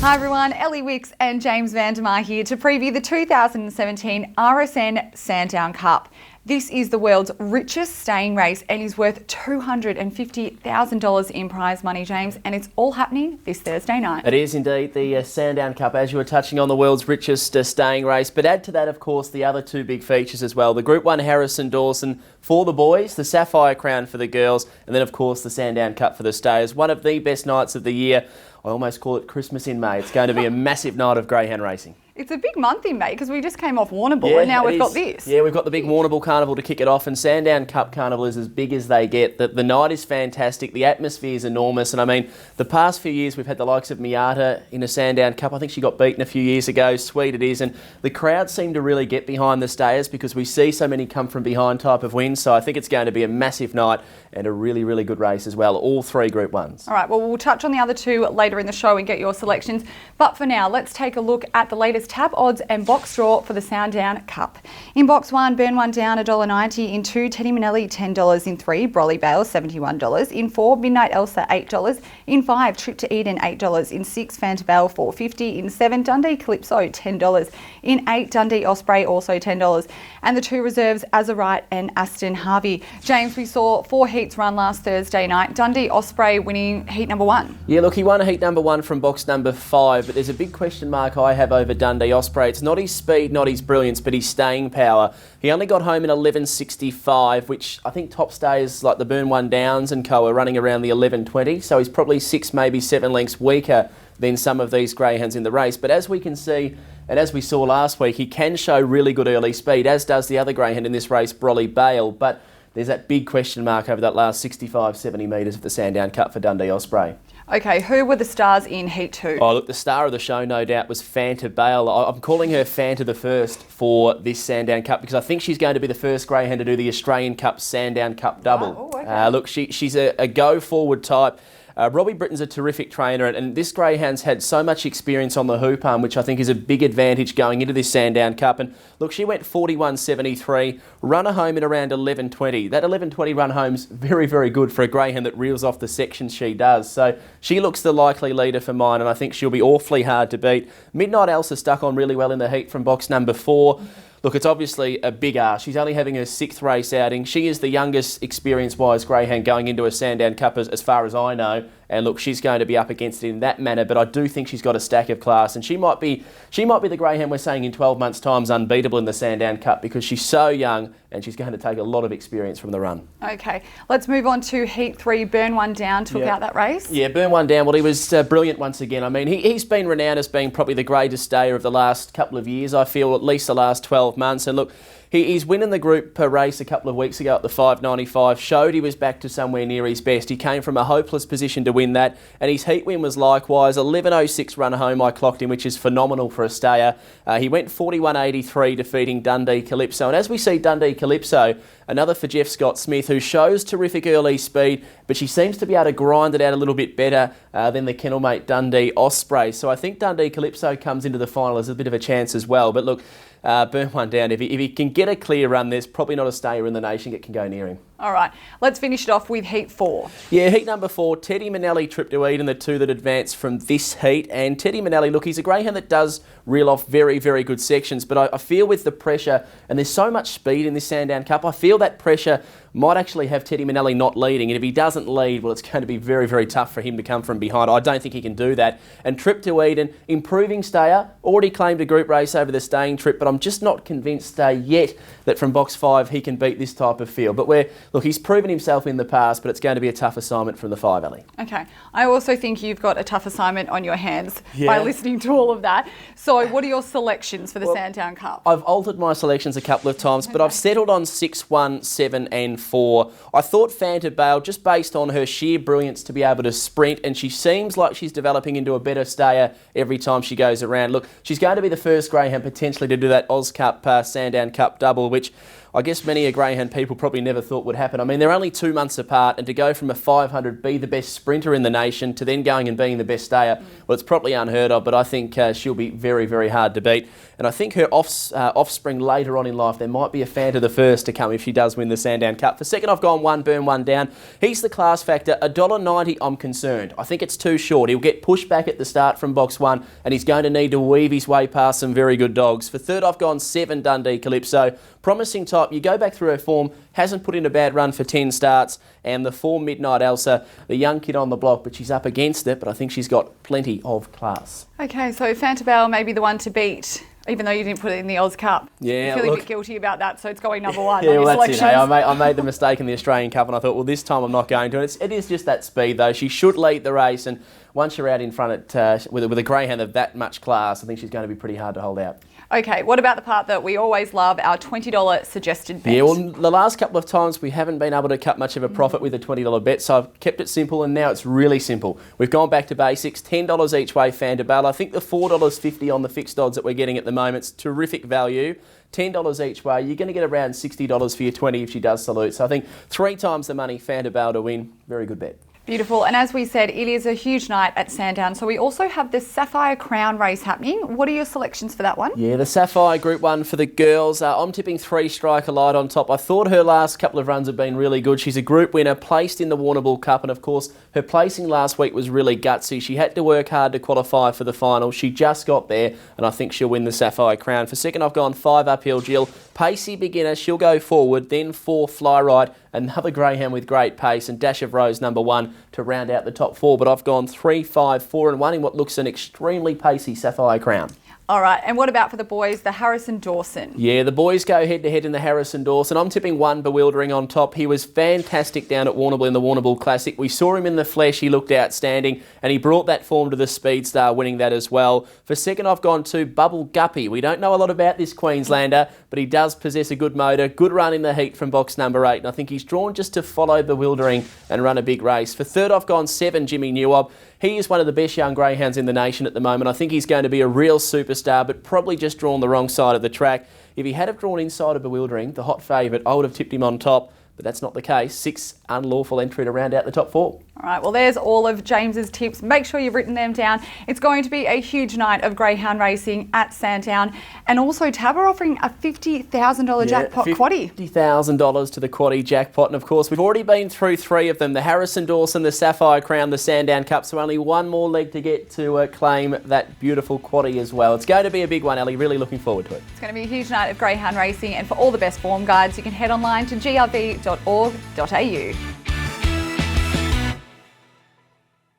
Hi everyone, Ellie Wicks and James Vandermeer here to preview the 2017 RSN Sandown Cup. This is the world's richest staying race and is worth $250,000 in prize money, James, and it's all happening this Thursday night. It is indeed the Sandown Cup, as you were touching on, the world's richest staying race. But add to that, of course, the other two big features as well. The Group 1 Harrison Dawson for the boys, the Sapphire Crown for the girls, and then, of course, the Sandown Cup for the stayers. One of the best nights of the year. I almost call it Christmas in May. It's going to be a massive night of greyhound racing. It's a big month in May because we just came off Warrnambool and now we've got this. Yeah, we've got the big Warrnambool Carnival to kick it off, and Sandown Cup Carnival is as big as they get. The night is fantastic, the atmosphere is enormous, and I mean, the past few years we've had the likes of Miata in a Sandown Cup. I think she got beaten a few years ago. Sweet it is, and the crowd seem to really get behind the stayers because we see so many come from behind type of wins, so I think it's going to be a massive night and a really, really good race as well, all three Group 1s. All right, well, we'll touch on the other two later in the show and get your selections, but for now, let's take a look at the latest tab odds and box draw for the Sandown Cup. In box 1, Burn One Down $1.90. In 2, Teddy Manelli $10. In 3, Brolly Bale $71. In 4, Midnight Elsa $8. In 5, Trip to Eden $8. In 6, Fanta Bale $4.50. In 7, Dundee Calypso $10. In 8, Dundee Osprey also $10. And the two reserves, Azurite and Aston Harvey. James, we saw 4 heats run last Thursday night. Dundee Osprey winning heat number 1. Yeah, look, he won heat number 1 from box number 5, but there's a big question mark I have over Dundee Osprey. It's not his speed, not his brilliance, but his staying power. He only got home in 11.65, which I think top stayers like the Burn One Downs and co are running around the 11.20, so he's probably 6, maybe 7 lengths weaker than some of these greyhounds in the race. But as we can see, and as we saw last week, he can show really good early speed, as does the other greyhound in this race, Brolly Bale. But there's that big question mark over that last 65, 70 metres of the Sandown Cup for Dundee Osprey. Okay, who were the stars in Heat 2? Oh, look, the star of the show, no doubt, was Fanta Bale. I'm calling her Fanta the First for this Sandown Cup because I think she's going to be the first greyhound to do the Australian Cup Sandown Cup double. Wow. Oh, okay. Look, she's a go-forward type. Robbie Britton's a terrific trainer, and this greyhound's had so much experience on the hoop arm, which I think is a big advantage going into this Sandown Cup. And look, she went 41.73, run a home in around 11.20. That 11.20 run home's very, very good for a greyhound that reels off the sections she does. So she looks the likely leader for mine, and I think she'll be awfully hard to beat. Midnight Elsa stuck on really well in the heat from box number 4. Look, it's obviously a big ask. She's only having her 6th race outing. She is the youngest, experience-wise greyhound going into a Sandown Cup as far as I know. And look, she's going to be up against it in that manner, but I do think she's got a stack of class, and she might be the greyhound we're saying in 12 months' time is unbeatable in the Sandown Cup because she's so young and she's going to take a lot of experience from the run. Okay, let's move on to Heat 3. Burn One Down took out that race. Yeah, Burn One Down. Well, he was brilliant once again. I mean, he's been renowned as being probably the greatest stayer of the last couple of years, I feel, at least the last 12 months. And look, he's winning the group per race a couple of weeks ago at the 5.95, showed he was back to somewhere near his best. He came from a hopeless position to win that, and his heat win was likewise 11.06 run home I clocked him, which is phenomenal for a stayer. He went 41.83 defeating Dundee Calypso, and as we see Dundee Calypso, another for Jeff Scott Smith, who shows terrific early speed, but she seems to be able to grind it out a little bit better than the kennelmate Dundee Osprey. So I think Dundee Calypso comes into the final as a bit of a chance as well. But look, Burn One Down, if he can get a clear run, there's probably not a stayer in the nation that can go near him. All right, let's finish it off with Heat 4. Yeah, Heat number 4, Teddy Manelli, Trip to Eden, the two that advanced from this heat. And Teddy Manelli, look, he's a greyhound that does reel off very, very good sections, but I feel with the pressure, and there's so much speed in this Sandown Cup, I feel that pressure might actually have Teddy Manelli not leading, and if he doesn't lead, well, it's going to be very, very tough for him to come from behind. I don't think he can do that. And Trip to Eden, improving stayer, already claimed a group race over the staying trip, but I'm just not convinced yet that from box 5 he can beat this type of field. But look, he's proven himself in the past, but it's going to be a tough assignment from the 5 alley. Okay, I also think you've got a tough assignment on your hands by listening to all of that. So what are your selections for the Sandown Cup? I've altered my selections a couple of times, but I've settled on 6, 1, 7 and 4. I thought Fanta Bale, just based on her sheer brilliance to be able to sprint, and she seems like she's developing into a better stayer every time she goes around. Look, she's going to be the first greyhound potentially to do that Oz Cup Sandown Cup double, which I guess many a greyhound people probably never thought would happen. I mean, they're only 2 months apart, and to go from a 500, be the best sprinter in the nation, to then going and being the best stayer, well, it's probably unheard of, but I think she'll be very, very hard to beat. And I think her offspring later on in life, there might be a Fanta the First to come if she does win the Sandown Cup. For second, I've gone One Burn One Down. He's the class factor. $1.90, I'm concerned. I think it's too short. He'll get pushed back at the start from box 1, and he's going to need to weave his way past some very good dogs. For third, I've gone 7 Dundee Calypso. Promising type. You go back through her form, hasn't put in a bad run for 10 starts. And the 4 Midnight Elsa, the young kid on the block, but she's up against it, but I think she's got plenty of class. Okay, so Fantabelle may be the one to beat, even though you didn't put it in the Oz Cup. Yeah, I'm feeling a bit guilty about that, so it's going number 1 yeah, on your well, that's selections. it. Hey, I made the mistake in the Australian Cup, and I thought, well, this time I'm not going to. It is just that speed, though. She should lead the race, and once you're out in front with a greyhound of that much class, I think she's going to be pretty hard to hold out. Okay, what about the part that we always love, our $20 suggested bet? Yeah, well, the last couple of times we haven't been able to cut much of a profit with a $20 bet, so I've kept it simple, and now it's really simple. We've gone back to basics, $10 each way, Fantabelle. I think the $4.50 on the fixed odds that we're getting at the moment is terrific value. $10 each way, you're going to get around $60 for your 20 if she does salute. So I think 3 times the money, Fantabelle to win. Very good bet. Beautiful. And as we said, it is a huge night at Sandown. So we also have the Sapphire Crown race happening. What are your selections for that one? Yeah, the Sapphire Group 1 for the girls. I'm tipping 3 Striker Light on top. I thought her last couple of runs have been really good. She's a group winner, placed in the Warrnambool Cup. And of course, her placing last week was really gutsy. She had to work hard to qualify for the final. She just got there, and I think she'll win the Sapphire Crown. For second, I've gone 5 Uphill Jill. Pacey beginner, she'll go forward. Then 4 Fly Right. Another greyhound with great pace, and Dash of Rose number 1 to round out the top 4. But I've gone 3, 5, 4 and 1 in what looks an extremely pacey Sapphire Crown. All right, and what about for the boys, the Harrison Dawson? Yeah, the boys go head-to-head in the Harrison Dawson. I'm tipping 1 Bewildering on top. He was fantastic down at Warrnambool in the Warrnambool Classic. We saw him in the flesh. He looked outstanding, and he brought that form to the Speed Star, winning that as well. For second, I've gone to Bubble Guppy. We don't know a lot about this Queenslander, but he does possess a good motor. Good run in the heat from box number 8, and I think he's drawn just to follow Bewildering and run a big race. For third, I've gone 7 Jimmy Newab. He is one of the best young greyhounds in the nation at the moment. I think he's going to be a real superstar, but probably just drawn the wrong side of the track. If he had have drawn inside of Bewildering, the hot favourite, I would have tipped him on top, but that's not the case. 6 unlawful entry to round out the top 4. All right, well, there's all of James's tips. Make sure you've written them down. It's going to be a huge night of greyhound racing at Sandown. And also, Tab are offering a $50,000 jackpot quaddie. $50,000 to the quaddie jackpot. And of course, we've already been through 3 of them. The Harrison Dawson, the Sapphire Crown, the Sandown Cup. So only one more leg to get to claim that beautiful quaddie as well. It's going to be a big one, Ellie. Really looking forward to it. It's going to be a huge night of greyhound racing. And for all the best form guides, you can head online to grv.org.au.